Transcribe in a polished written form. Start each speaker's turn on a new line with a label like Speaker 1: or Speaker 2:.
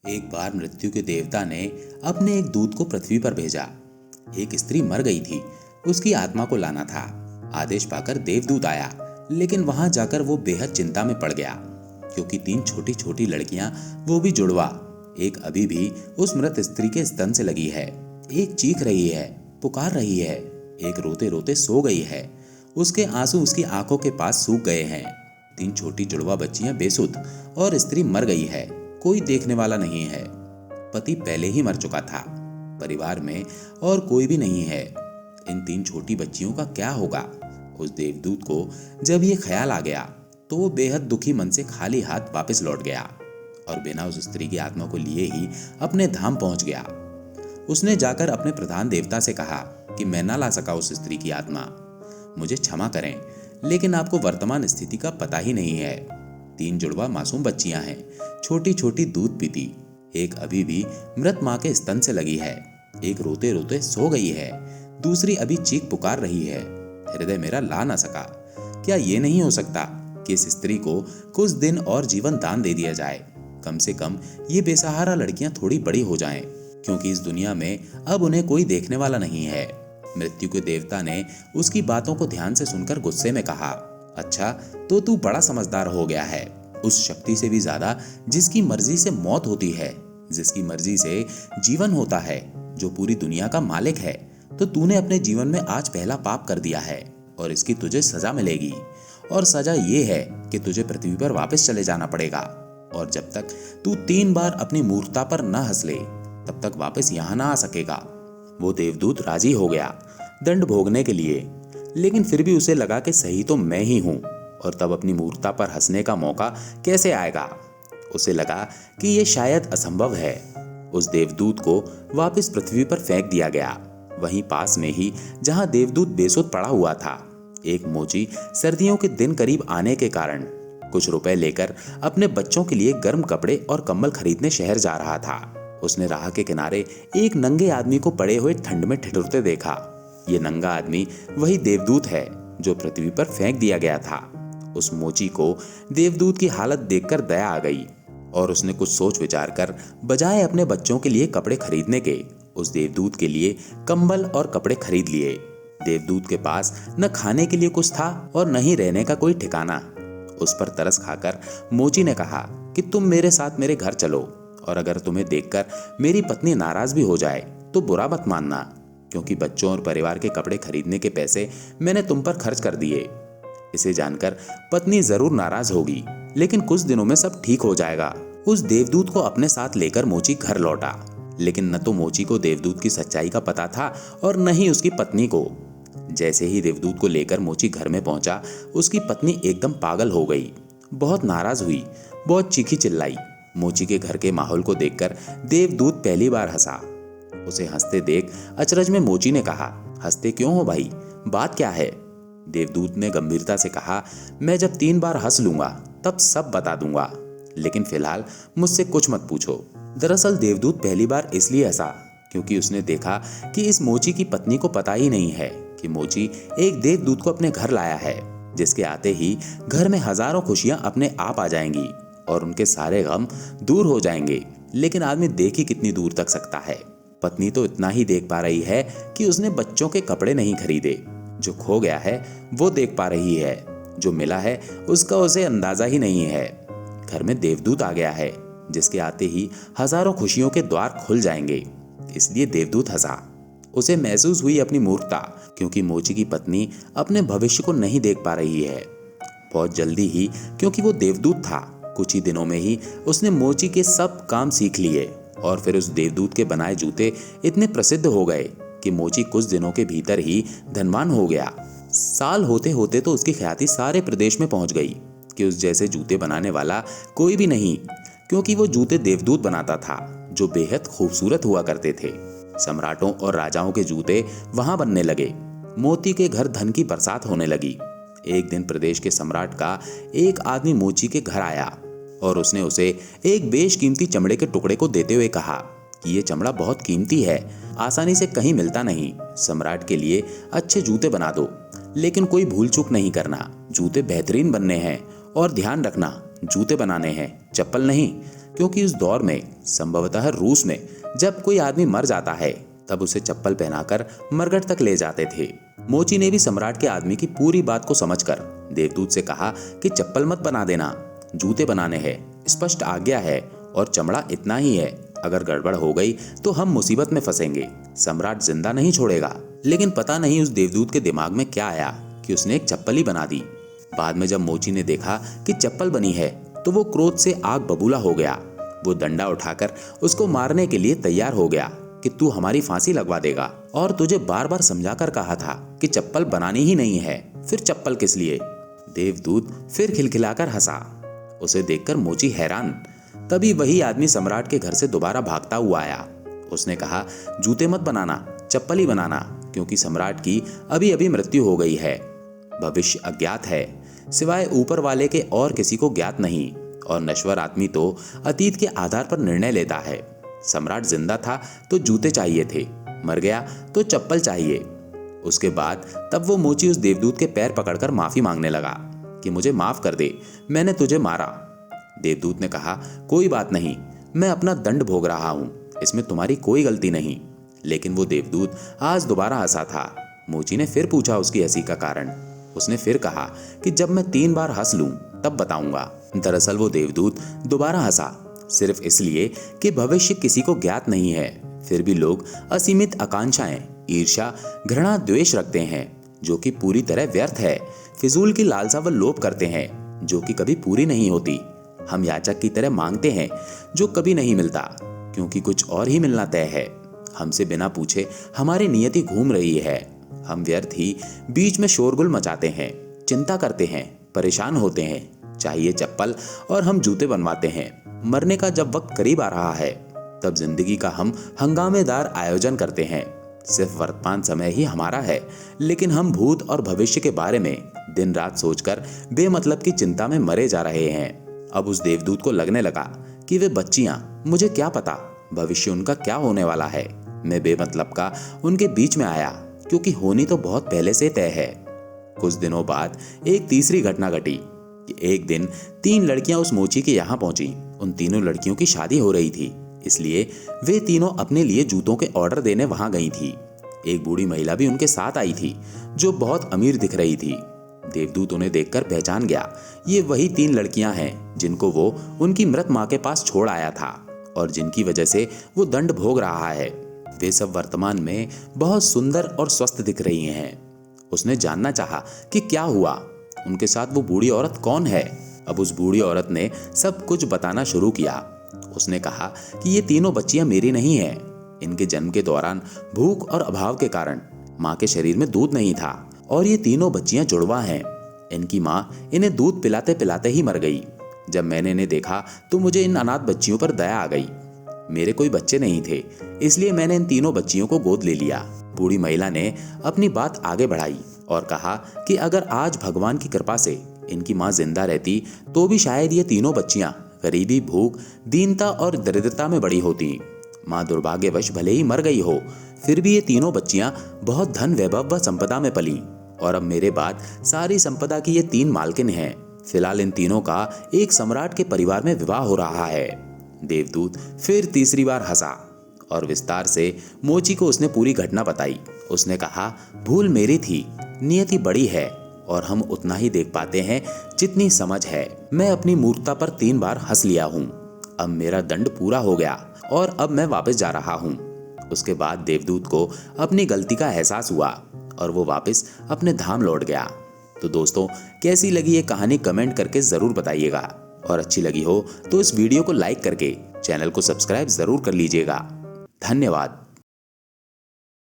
Speaker 1: एक बार मृत्यु के देवता ने अपने एक दूत को पृथ्वी पर भेजा। एक स्त्री मर गई थी, उसकी आत्मा को लाना था। आदेश पाकर देवदूत आया, लेकिन वहां जाकर वो बेहद चिंता में पड़ गया, क्योंकि 3 छोटी छोटी लड़कियां, वो भी जुड़वा, एक अभी भी उस मृत स्त्री के स्तन से लगी है, एक चीख रही है, पुकार रही है, एक रोते रोते सो गई है। उसके आंसू उसकी आंखों के पास सूख गए हैं। 3 छोटी जुड़वा बच्चियां बेसुध और स्त्री मर गई है, कोई देखने वाला नहीं है। पति पहले ही मर चुका था, परिवार में और कोई भी नहीं है। इन 3 छोटी बच्चियों का क्या होगा? उस देवदूत को जब ये ख्याल आ गया तो वो बेहद दुखी मन से खाली हाथ वापस लौट गया और बिना उस स्त्री की आत्मा को लिए ही अपने धाम पहुंच गया। उसने जाकर अपने प्रधान देवता से कहा कि मैं ना ला सका उस स्त्री की आत्मा, मुझे क्षमा करें, लेकिन आपको वर्तमान स्थिति का पता ही नहीं है। 3 जुड़वा मासूम बच्चियां हैं, छोटी छोटी दूध पीती, एक अभी भी मृत माँ के स्तन से लगी है, एक रोते रोते सो गई है, दूसरी अभी चीख पुकार रही है। हृदय मेरा ला ना सका। क्या ये नहीं हो सकता कि इस स्त्री को कुछ दिन और जीवन दान दे दिया जाए? कम से कम ये बेसहारा लड़कियां थोड़ी बड़ी हो जाएं, क्योंकि इस दुनिया में अब उन्हें कोई देखने वाला नहीं है। मृत्यु के देवता ने उसकी बातों को ध्यान से सुनकर गुस्से में कहा, अच्छा तो तू बड़ा समझदार हो गया है, उस शक्ति से भी ज्यादा जिसकी मर्जी से मौत होती है, जिसकी मर्जी से जीवन होता है, जो पूरी दुनिया का मालिक है। तो तूने अपने जीवन में आज पहला पाप कर दिया है और इसकी तुझे सजा मिलेगी। और सजा ये है कि तुझे पृथ्वी पर वापस चले जाना पड़ेगा, और जब तक तू 3 बार अपनी मूर्खता पर न हंस ले तब तक वापस यहाँ ना आ सकेगा। वो देवदूत राजी हो गया दंड भोगने के लिए, लेकिन फिर भी उसे लगा कि सही तो मैं ही हूं, और तब अपनी मूर्खता पर हंसने का मौका कैसे आएगा? उसे लगा कि ये शायद असंभव है। उस देवदूत को वापस पृथ्वी पर फेंक दिया गया। वहीं पास में ही जहां देवदूत बेसुध पड़ा हुआ था, एक मोची सर्दियों के दिन करीब आने के कारण कुछ रुपए लेकर अपने बच्चों के लिए गर्म कपड़े और कंबल खरीदने शहर जा रहा था। उसने राह के किनारे एक नंगे आदमी को पड़े हुए ठंड में ठिठुरते देखा। ये नंगा आदमी वही देवदूत है जो पृथ्वी पर फेंक दिया गया था। उस मोची को देवदूत की हालत देखकर दया आ गई और उसने कुछ सोच विचार कर बजाय अपने बच्चों के लिए कपड़े खरीदने के, उस देवदूत के लिए कंबल और कपड़े खरीद लिए। देवदूत के पास न खाने के लिए कुछ था और न ही रहने का कोई ठिकाना। उस पर तरस खाकर मोची ने कहा कि तुम मेरे साथ मेरे घर चलो, और अगर तुम्हें देखकर मेरी पत्नी नाराज भी हो जाए तो बुरा मत मानना, क्योंकि बच्चों और परिवार के कपड़े खरीदने के पैसे मैंने तुम पर खर्च कर दिए। इसे जानकर पत्नी जरूर नाराज होगी, लेकिन कुछ दिनों में सब ठीक हो जाएगा। उस देवदूत को अपने साथ लेकर मोची घर लौटा, लेकिन न तो मोची को देवदूत की सच्चाई का पता था और न ही उसकी पत्नी को। जैसे ही देवदूत को लेकर मोची घर में पहुंचा, उसकी पत्नी एकदम पागल हो गई, बहुत नाराज हुई, बहुत चीखी चिल्लाई। मोची के घर के माहौल को देखकर देवदूत पहली बार हंसा। उसे हंसते देख अचरज में मोची ने कहा, हंसते क्यों हो भाई, बात क्या है? देवदूत ने गंभीरता से कहा, मैं जब 3 बार हंस लूंगा तब सब बता दूंगा, लेकिन फिलहाल मुझसे कुछ मत पूछो। दरअसल देवदूत पहली बार इसलिए हंसा क्योंकि उसने देखा कि इस मोची की पत्नी को पता ही नहीं है कि मोची एक देवदूत को अपने घर लाया है, जिसके आते ही घर में हजारों खुशियां अपने आप आ जाएंगी और उनके सारे गम दूर हो जाएंगे। लेकिन आदमी देख ही कितनी दूर तक सकता है? पत्नी तो इतना ही देख पा रही है कि उसने बच्चों के कपड़े नहीं खरीदे। जो खो गया है वो देख पा रही है, जो मिला है उसका उसे अंदाजा ही नहीं है। घर में देवदूत आ गया है, जिसके आते ही हजारों खुशियों के द्वार खुल जाएंगे। इसलिए देवदूत हंसा। उसे महसूस हुई अपनी मूर्खता, क्योंकि मोची की पत्नी अपने भविष्य को नहीं देख पा रही है। बहुत जल्दी ही, क्योंकि वो देवदूत था, कुछ ही दिनों में ही उसने मोची के सब काम सीख लिए, और फिर उस देवदूत के बनाए जूते इतने प्रसिद्ध हो गए कि मोची कुछ दिनों के भीतर ही धनवान हो गया। साल होते होते तो उसकी ख्याति सारे प्रदेश में पहुंच गई कि उस जैसे जूते बनाने वाला कोई भी नहीं, क्योंकि वो जूते देवदूत बनाता था, जो बेहद खूबसूरत हुआ करते थे। सम्राटों और राजाओं के जूते वहां बनने लगे। मोती के घर धन की बरसात होने लगी। एक दिन प्रदेश के सम्राट का एक आदमी मोची के घर आया और उसने उसे एक बेशकीमती चमड़े के टुकड़े को देते हुए कहा कि ये चमड़ा बहुत कीमती है, आसानी से कहीं मिलता नहीं। सम्राट के लिए अच्छे जूते बना दो, लेकिन कोई भूल चूक नहीं करना। जूते बेहतरीन बनने हैं, और ध्यान रखना जूते बनाने हैं, चप्पल नहीं। क्योंकि उस दौर में संभवतः रूस में जब कोई आदमी मर जाता है तब उसे चप्पल पहनाकर मरघट तक ले जाते थे। मोची ने भी सम्राट के आदमी की पूरी बात को समझकर देवदूत से कहा कि चप्पल मत बना देना, जूते बनाने हैं, स्पष्ट आज्ञा है और चमड़ा इतना ही है। अगर गड़बड़ हो गई तो हम मुसीबत में फंसेंगे, सम्राट जिंदा नहीं छोड़ेगा। लेकिन पता नहीं उस देवदूत के दिमाग में क्या आया कि उसने एक चप्पल ही बना दी। बाद में जब मोची ने देखा कि चप्पल बनी है तो वो क्रोध से आग बबूला हो गया। वो डंडा उठाकर उसको मारने के लिए तैयार हो गया कि तू हमारी फांसी लगवा देगा, और तुझे बार बार समझाकर कहा था कि चप्पल बनानी ही नहीं है, फिर चप्पल किस लिए। देवदूत फिर खिलखिलाकर हंसा। उसे देखकर मोची हैरान। तभी वही आदमी सम्राट के घर से दोबारा भागता हुआ आया। उसने कहा, जूते मत बनाना, चप्पल ही बनाना, क्योंकि सम्राट की अभी अभी मृत्यु हो गई है। भविष्य अज्ञात है, सिवाय ऊपर वाले के और किसी को ज्ञात नहीं, और नश्वर आदमी तो अतीत के आधार पर निर्णय लेता है। सम्राट जिंदा था तो जूते चाहिए थे, मर गया तो चप्पल चाहिए। उसके बाद तब वो मोची उस देवदूत के पैर पकड़कर माफी मांगने लगा कि मुझे माफ कर दे, मैंने तुझे मारा। देवदूत ने कहा, कोई बात नहीं, मैं अपना दंड भोग रहा हूं, इसमें तुम्हारी कोई गलती नहीं। लेकिन वो देवदूत आज दोबारा हंसा था। मोची ने फिर पूछा उसकी हंसी का कारण। उसने फिर कहा कि जब मैं 3 बार हंस लूं तब बताऊंगा। दरअसल वो देवदूत दोबारा हंसा, सिर्फ इसलिए कि भविष्य किसी को ज्ञात नहीं है। फिर भी लोग असीमित आकांक्षाएं, ईर्ष्या, घृणा, द्वेष रखते हैं जो कि पूरी तरह व्यर्थ है। फिजूल की लालसा व लोभ करते हैं जो कि कभी पूरी नहीं होती। हम याचक की तरह मांगते हैं जो कभी नहीं मिलता, क्योंकि कुछ और ही मिलना तय है। हमसे बिना पूछे हमारी नियति घूम रही है। हम व्यर्थ ही बीच में शोरगुल मचाते हैं, चिंता करते हैं, परेशान होते हैं, चाहिए चप्पल और हम जूते बनवाते हैं। मरने का जब वक्त करीब आ रहा है तब जिंदगी का हम हंगामेदार आयोजन करते हैं। सिर्फ वर्तमान समय ही हमारा है, लेकिन हम भूत और भविष्य के बारे में दिन रात सोचकर बेमतलब की चिंता में मरे जा रहे हैं। अब उस देवदूत को लगने लगा कि वे बच्चियां, मुझे क्या पता भविष्य उनका क्या होने वाला है। मैं बेमतलब का उनके बीच में आया, क्योंकि होनी तो बहुत पहले से तय है। कुछ दिनों बाद एक तीसरी घटना घटी। एक दिन 3 लड़कियां उस मोची के यहाँ पहुंची। उन तीनों लड़कियों की शादी हो रही थी, इसलिए वे तीनों अपने लिए जूतों के ऑर्डर देने वहां गई थी। एक बूढ़ी महिला भी उनके साथ आई थी जो बहुत अमीर दिख रही थी। देवदूत उन्हें देखकर पहचान गया। ये वही 3 लड़कियां हैं जिनको वो उनकी मृत माँ के पास छोड़ आया था और जिनकी वजह से वो दंड भोग रहा है। वे सब वर्तमान में बहुत सुंदर और स्वस्थ दिख रही हैं। उसने जानना चाहा कि क्या हुआ, उनके साथ वो बूढ़ी औरत कौन है। अब उस बूढ़ी औरत ने सब कुछ बताना शुरू किया। उसने कहा कि ये तीनों बच्चियां मेरी नहीं हैं। इनके जन्म के दौरान भूख और अभाव के कारण माँ के शरीर में दूध नहीं था, और ये तीनों बच्चियां जुड़वा हैं। इनकी माँ इन्हें दूध पिलाते पिलाते ही मर गई। जब मैंने इन्हें देखा तो मुझे इन अनाथ बच्चियों पर दया आ गई। मेरे कोई बच्चे नहीं थे, इसलिए मैंने इन तीनों बच्चियों को गोद ले लिया। बूढ़ी महिला ने अपनी बात आगे बढ़ाई और कहा कि अगर आज भगवान की कृपा से इनकी माँ जिंदा रहती तो भी शायद ये तीनों बच्चियां गरीबी, भूख, दीनता और दरिद्रता में बड़ी होती। माँ दुर्भाग्यवश भले ही मर गई हो, फिर भी ये तीनों बच्चियां बहुत धन, वैभव व संपदा में पली, और अब मेरे बाद सारी संपदा की ये 3 मालकिन हैं। फिलहाल इन तीनों का एक सम्राट के परिवार में विवाह हो रहा है। देवदूत फिर तीसरी बार हंसा और विस्तार से मोची को उसने पूरी घटना बताई। उसने कहा, भूल मेरी थी, नियति बड़ी है और हम उतना ही देख पाते हैं जितनी समझ है। मैं अपनी मूर्खता पर 3 बार हंस लिया हूँ। अब मेरा दंड पूरा हो गया और अब मैं वापस जा रहा हूँ। उसके बाद देवदूत को अपनी गलती का एहसास हुआ और वो वापस अपने धाम लौट गया। तो दोस्तों, कैसी लगी ये कहानी कमेंट करके जरूर बताइएगा, और अच्छी लगी हो तो इस वीडियो को लाइक करके चैनल को सब्सक्राइब जरूर कर लीजिएगा। धन्यवाद।